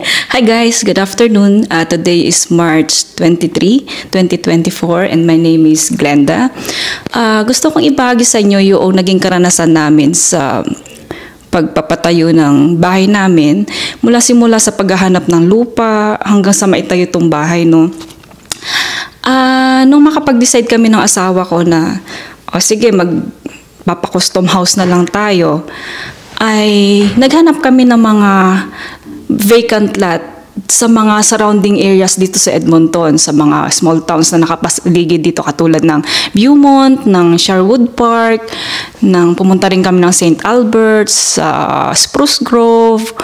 Hi guys, good afternoon. Today is March 23, 2024 and my name is Glenda. Gusto kong ibahagi sa inyo yung naging karanasan namin sa pagpapatayo ng bahay namin simula sa paghahanap ng lupa hanggang sa maitayo itong bahay, no. Nung makapag-decide kami ng asawa ko na sige, magpapa-custom house na lang tayo, ay naghanap kami ng mga vacant lot sa mga surrounding areas dito sa Edmonton, sa mga small towns na nakapaligid dito katulad ng Beaumont, ng Sherwood Park, pumunta rin kami ng St. Albert's, Spruce Grove,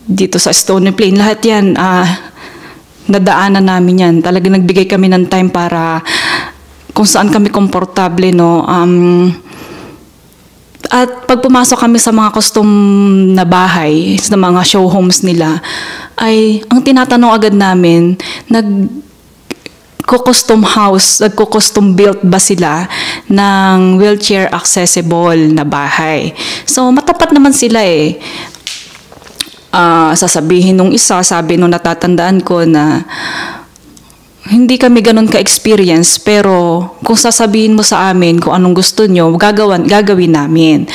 dito sa Stony Plain. Lahat yan, nadaanan namin yan. Talaga nagbigay kami ng time para kung saan kami komportable, no. At pag pumasok kami sa mga custom na bahay, sa mga show homes nila, ay ang tinatanong agad namin, nagko-custom house, nagko-custom built ba sila ng wheelchair accessible na bahay? So matapat naman sila eh. Sasabihin nung isa, sabi nung natatandaan ko na hindi kami ganun ka-experience, pero kung sasabihin mo sa amin kung anong gusto nyo, gagawin namin.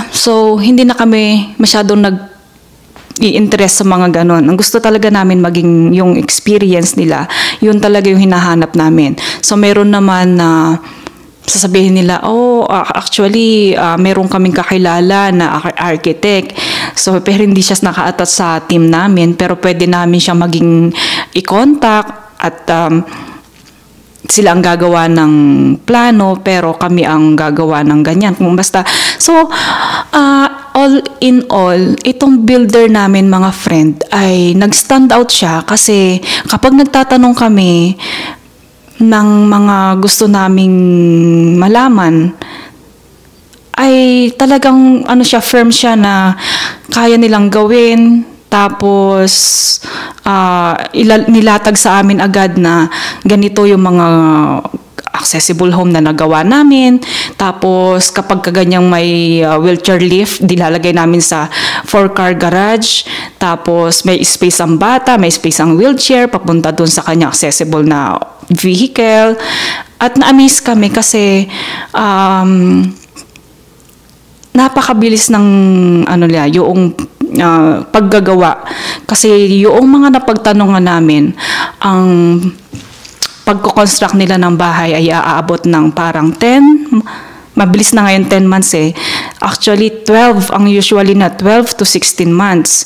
So, hindi na kami masyadong nag-i-interest sa mga ganun. Ang gusto talaga namin maging yung experience nila, yun talaga yung hinahanap namin. So, meron naman na sasabihin nila, actually, meron kaming kakilala na architect. So, pero hindi siya naka-attach sa team namin, pero pwede namin siya maging i-contact at sila ang gagawa ng plano, pero kami ang gagawa ng ganyan. So, all in all, itong builder namin, mga friend, ay nag-stand out siya kasi kapag nagtatanong kami ng mga gusto naming malaman, ay talagang firm siya na kaya nilang gawin. Tapos nilatag sa amin agad na ganito yung mga accessible home na nagawa namin. Tapos kapag kaganyang may wheelchair lift, dilalagay namin sa 4-car garage. Tapos may space ang bata, may space ang wheelchair papunta dun sa kanyang accessible na vehicle. At na-amaze kami kasi napakabilis ng yung paggagawa. Kasi yung mga napagtanungan namin, ang pagko-construct nila ng bahay ay aabot ng parang 10, mabilis na ngayon 10 months eh. Actually 12 ang usually na 12 to 16 months.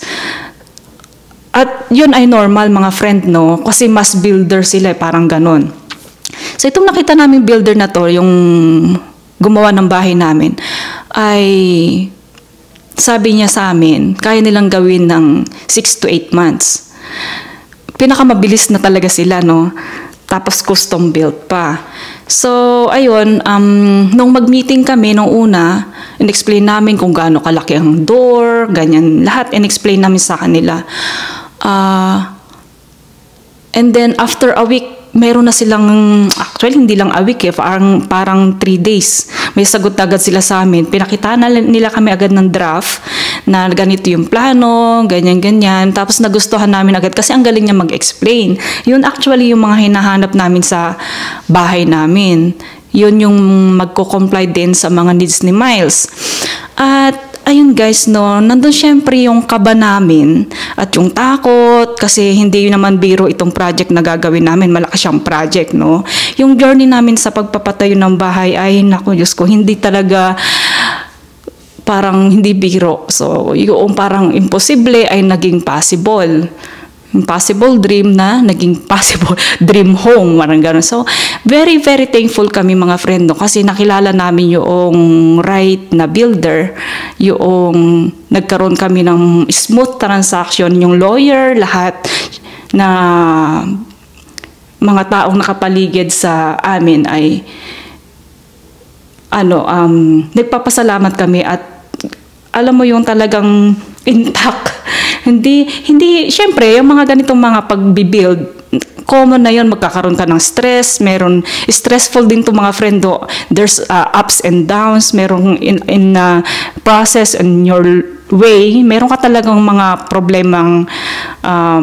At yun ay normal, mga friend, no, kasi mass builder sila, parang ganun. So itong nakita namin builder na to, yung gumawa ng bahay namin, ay sabi niya sa amin, kaya nilang gawin ng 6 to 8 months. Pinakamabilis na talaga sila, no? Tapos custom built pa. So, ayun, nung mag-meeting kami nung una, in-explain namin kung gaano kalaki ang door, ganyan, lahat in-explain namin sa kanila. And then, after a week, meron na silang, actually hindi lang a week eh, parang 3 days. May sagot agad sila sa amin. Pinakita na nila kami agad ng draft na ganito yung plano, ganyan-ganyan. Tapos nagustuhan namin agad kasi ang galing niya mag-explain. Yun actually yung mga hinahanap namin sa bahay namin. Yun yung magko-comply din sa mga needs ni Miles. At ayun guys, no, nandun syempre yung kaba namin at yung takot kasi hindi yun naman biro itong project na gagawin namin. Malaki siyang project, no. Yung journey namin sa pagpapatayo ng bahay ay, naku Diyos ko, hindi talaga parang hindi biro. So, yung parang imposible ay naging possible. Impossible dream na naging possible dream home, parang gano'n. So, very, very thankful kami, mga friend, no, kasi nakilala namin yung right na builder, yung nagkaroon kami ng smooth transaction, yung lawyer, lahat na mga taong nakapaligid sa amin ay nagpapasalamat kami at alam mo yung talagang intact. Hindi, syempre, yung mga ganitong mga pag-build, common na yon, magkakaroon ka ng stress, meron stressful din to mga friend do. There's ups and downs, meron in process in your way, meron ka talagang mga problemang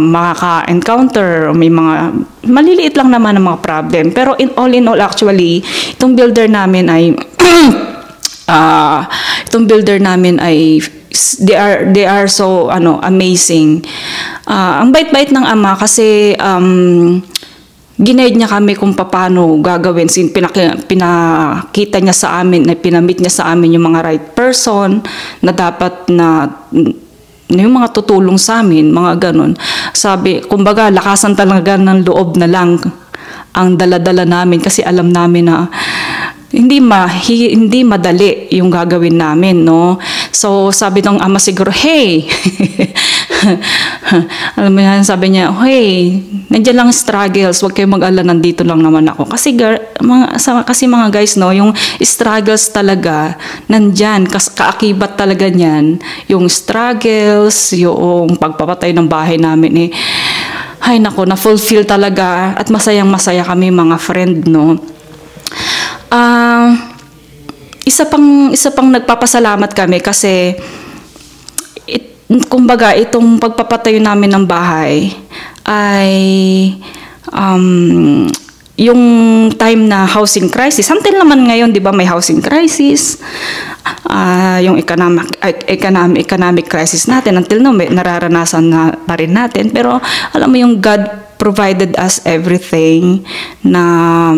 makaka-encounter, may mga maliliit lang naman ang mga problem. Pero in all actually, itong builder namin ay they are so amazing. Ang bait-bait ng ama kasi ginaid niya kami kung paano gagawin. Pinakita niya sa amin, pinamit niya sa amin yung mga right person na dapat na yung mga tutulong sa amin, mga ganun. Sabi, kumbaga, lakasan talaga ng loob na lang ang dala-dala namin kasi alam namin na hindi madali yung gagawin namin, no? So, sabi ng ama siguro, hey, alam mo yan, sabi niya, hey, nandiyan lang struggles, huwag kayong mag-alala, nandito lang naman ako. Kasi mga guys, no, yung struggles talaga, nandyan, kaakibat talaga niyan, yung struggles, yung pagpapatay ng bahay namin, ay nako, na-fulfill talaga, at masayang-masaya kami mga friend, no? Isa pang nagpapasalamat kami kasi kumbaga itong pagpapatayo namin ng bahay ay yung time na housing crisis. Until naman ngayon, 'di ba, may housing crisis. Yung economic crisis natin until now nararanasan na pa rin natin, pero alam mo yung God provided us everything na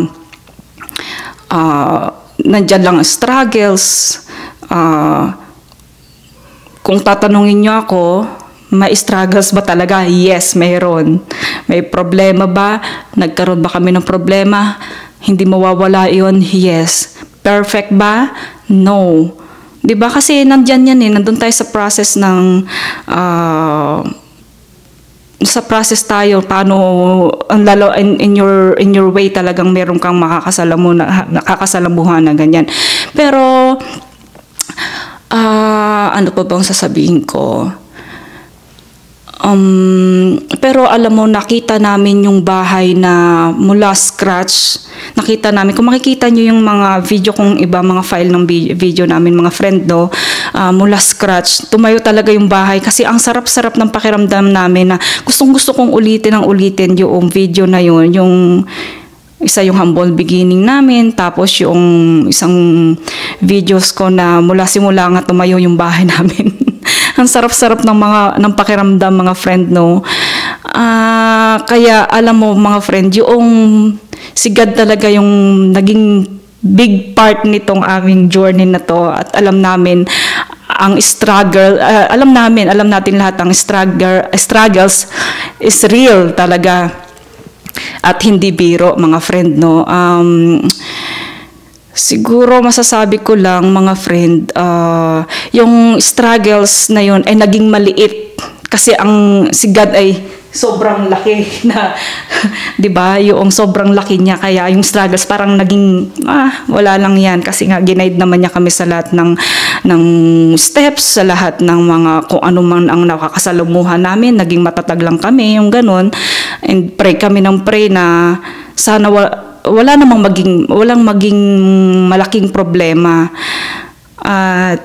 nandyan lang struggles. Kung tatanungin nyo ako, may struggles ba talaga? Yes, mayroon. May problema ba? Nagkaroon ba kami ng problema? Hindi mawawala yun? Yes. Perfect ba? No. Diba? Kasi nandyan yan nandun tayo sa process ng tayo, paano lalo in your way talagang meron kang nakakasalamuhan na ganyan. Pero ano pa bang sasabihin ko? Pero alam mo, nakita namin yung bahay na mula scratch. Nakita namin, kung makikita nyo yung mga video kong iba, mga file ng video namin, mga friend, no, mula scratch, tumayo talaga yung bahay. Kasi ang sarap-sarap ng pakiramdam namin na gustong-gusto kong ulitin yung video na yun. Yung isa yung humble beginning namin, tapos yung isang videos ko na mula simula nga tumayo yung bahay namin. Ang sarap-sarap ng pakiramdam, mga friend, no. Kaya alam mo, mga friend, yung si God talaga yung naging big part nitong aming journey na to, at alam namin ang struggle, alam natin lahat ang struggles is real talaga at hindi biro, mga friend, no. Siguro masasabi ko lang, mga friend, yung struggles na yun ay naging maliit kasi ang si God ay sobrang laki na 'di ba? Yung sobrang laki niya, kaya yung struggles parang naging wala lang yan kasi nga ginaid naman niya kami sa lahat ng steps, sa lahat ng mga kung ano man ang nakakasalamuhan namin, naging matatag lang kami, yung ganun. And pray kami ng pray na sana walang maging malaking problema.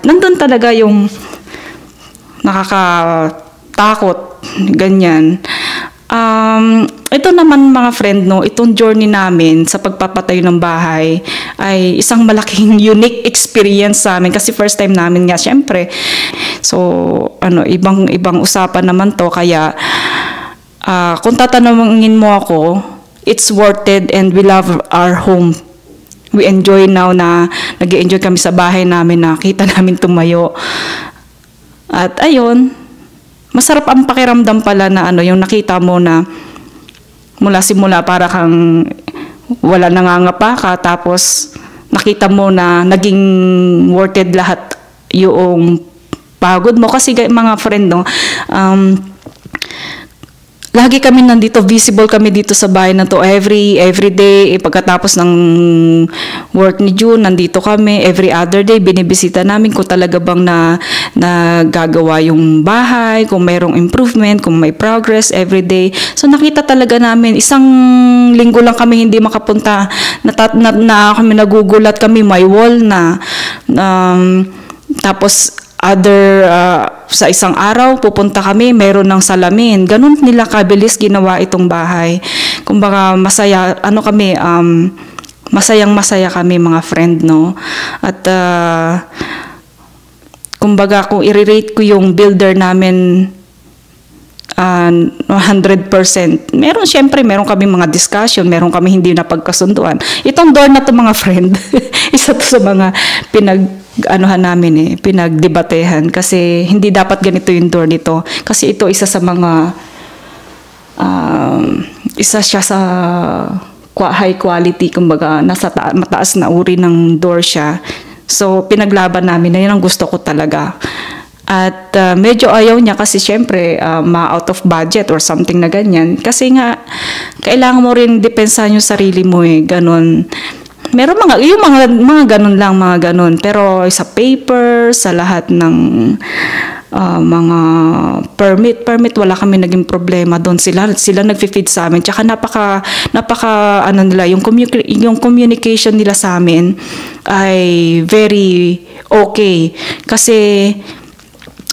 Nandun talaga yung nakakatakot, ganyan. Ito naman, mga friend, no, itong journey namin sa pagpapatayo ng bahay ay isang malaking unique experience sa amin kasi first time namin nga, syempre. So, ibang usapan naman to, kaya kung tatanungin mo ako, it's worth it and we love our home. We enjoy now na nag-enjoy kami sa bahay namin, nakita namin tumayo. At ayun, masarap ang pakiramdam pala na yung nakita mo na mula simula para kang wala, nangangapa ka, tapos nakita mo na naging worth it lahat yung pagod mo. Kasi mga friend, no, lagi kami nandito, visible kami dito sa bahay na to every day. Pagkatapos ng work ni June, nandito kami every other day, binibisita namin kung talaga bang nagagawa yung bahay, kung mayroong improvement, kung may progress every day. So nakita talaga namin, isang linggo lang kami hindi makapunta, na kami nagugulat kami, may wall na, tapos sa isang araw pupunta kami, meron ng salamin. Ganun nila kabilis ginawa itong bahay. Kumbaga masaya kami, masayang-masaya kami mga friend, no. At kumbaga kung i-rate ko yung builder namin 100%. Meron kami mga discussion, meron kami hindi napagkasunduan. Itong door na to mga friend, isa to sa mga pinagdebatehan kasi hindi dapat ganito yung door nito. Kasi ito isa sa mga isa siya sa high quality, kumbaga nasa mataas na uri ng door siya. So pinaglaban namin na yun ang gusto ko talaga. At medyo ayaw niya kasi syempre out of budget or something na ganyan. Kasi nga kailangan mo rin depensahan yung sarili mo ganon. Meron mga ganun lang, mga ganun. Pero sa paper, sa lahat ng mga permit, wala kami naging problema doon. Sila nagfi-feed sa amin. Tsaka napaka nila, yung communication nila sa amin ay very okay. Kasi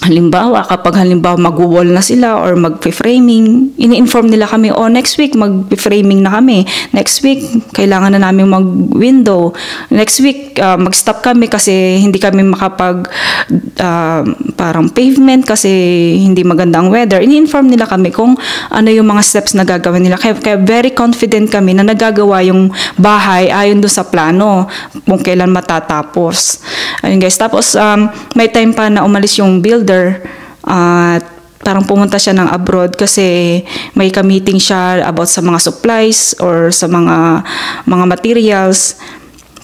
halimbawa, kapag mag-wall na sila or mag-framing, ini-inform nila kami, next week mag-framing na kami. Next week, kailangan na namin mag-window. Next week, mag-stop kami kasi hindi kami parang pavement kasi hindi maganda ang weather. Ini-inform nila kami kung ano yung mga steps na gagawin nila. Kaya very confident kami na nagagawa yung bahay ayon doon sa plano kung kailan matatapos. Ayun guys. Tapos, may time pa na umalis yung builder at parang pumunta siya ng abroad kasi may ka-meeting siya about sa mga supplies or sa mga materials.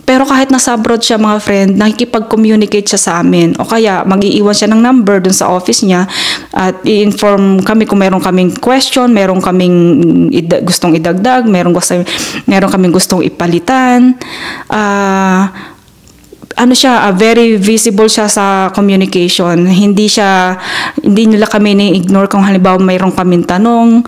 Pero kahit nasa abroad siya mga friend, nakikipag-communicate siya sa amin. O kaya mag-iiwan siya ng number dun sa office niya at i-inform kami kung meron kaming question, meron kaming gustong idagdag, meron kaming gustong ipalitan. Very visible siya sa communication. Hindi nila kami ni-ignore kung halimbawa mayroong kaming tanong,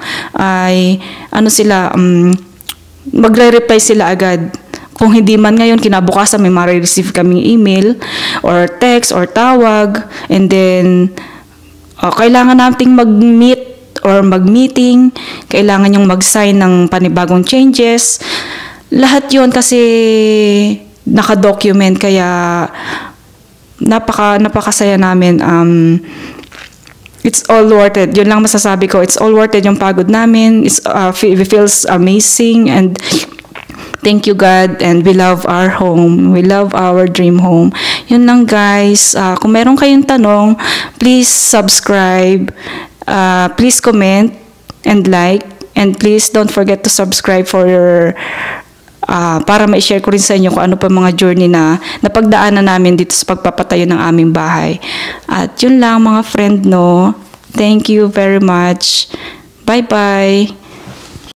magre-reply sila agad. Kung hindi man ngayon, kinabukasan may ma-receive kaming email or text or tawag, and then kailangan nating mag-meet or mag-meeting, kailangan yung mag-sign ng panibagong changes. Lahat yun kasi naka-document, kaya napakasaya namin. It's all worth it. Yun lang masasabi ko. It's all worth it yung pagod namin. It feels amazing, and thank you God, and we love our home. We love our dream home. Yun lang guys. Kung meron kayong tanong, please subscribe. Please comment and like. And please don't forget to subscribe for your para ma-share ko rin sa inyo kung ano pa mga journey na napagdaanan namin dito sa pagpapatayo ng aming bahay. At yun lang mga friend, no. Thank you very much. Bye-bye.